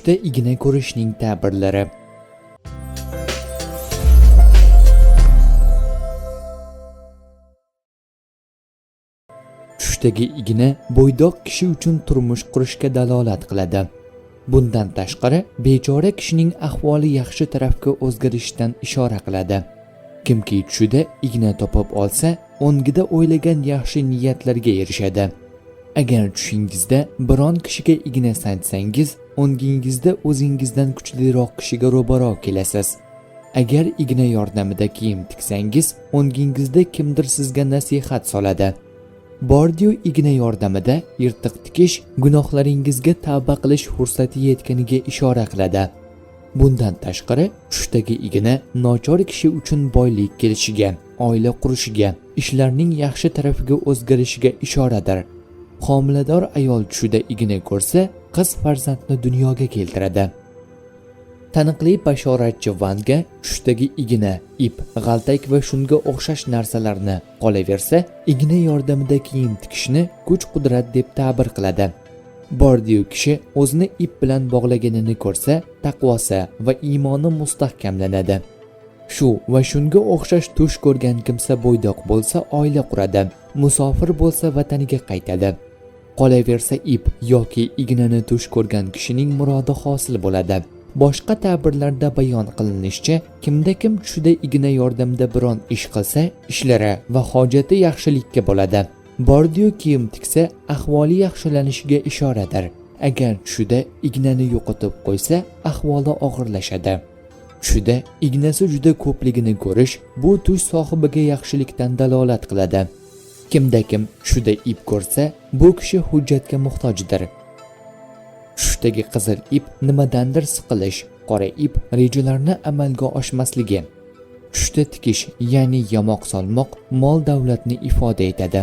tushda igna ko'rishning ta'birlari. Tushdagi igna bo'ydoq kishi uchun turmush qurishga dalolat qiladi. Bundan tashqari, bechora kishining ahvoli yaxshi tarafga o'zgarishdan ishora qiladi. Kimki tushida igna topib olsa, o'ngida o'ylagan yaxshi niyatlarga erishadi. Agar tushingizda biron kishiga igna sanchsangiz, o'ngingizda o'zingizdan kuchliroq kishiga ro'baro kelasiz. Agar igna yordamida kiyim tiksangiz, o'ngingizda kimdir sizga nasihat soladi. Bordiyu igna yordamida yirtiq tikish gunohlaringizga tavba qilish fursati yetganiga ishora qiladi. Bundan tashqari, tushdagi igna nochor kishi uchun boylik kelishiga, oila qurishiga, ishlarning yaxshi tarafiga o'zgarishiga ishoradir. Homilador ayol tushida igna ko'rsa, qiz farzandni dunyoga keltiradi. Taniqli bashoratchi Vanga tushdagi igna, ip, g'altak va shunga o'xshash narsalarni qolaversa, igna yordamida kiyim tikishni kuch-qudrat deb ta'bir qiladi. Bordiyu kishi o'zini ip bilan bog'laganini ko'rsa, taqvosi va iymoni mustahkamlanadi. Shu va shunga o'xshash tush ko'rgan kimsa bo'ydoq bo'lsa, oila quradi, musofir bo'lsa vataniga qaytadi. Qolaversa ip yoki ignani tush ko'rgan kishining murodi hosil bo'ladi. Boshqa ta'birlarda bayon qilinishicha, kimda-kim tushida igna yordamida biron ish qilsa, ishlari va hojati yaxshilikka bo'ladi. Bordiyu kiyim tiksa, ahvoli yaxshilanishiga ishoradir. Agar tushida ignani yo'qotib qo'ysa, ahvoli og'irlashadi. Tushida ignasi juda ko'pligini ko'rish bu tush sohibiga yaxshilikdan dalolat qiladi. Kimda-kim tushida ip ko'rsa, bu kishi hujjatga muhtojdir. Tushdagi qizil ip nimadandir siqilish, qora ip rejalarni amalga oshmasligi. Tushda tikish, ya'ni yamoq solmoq, mol davlatni ifoda etadi.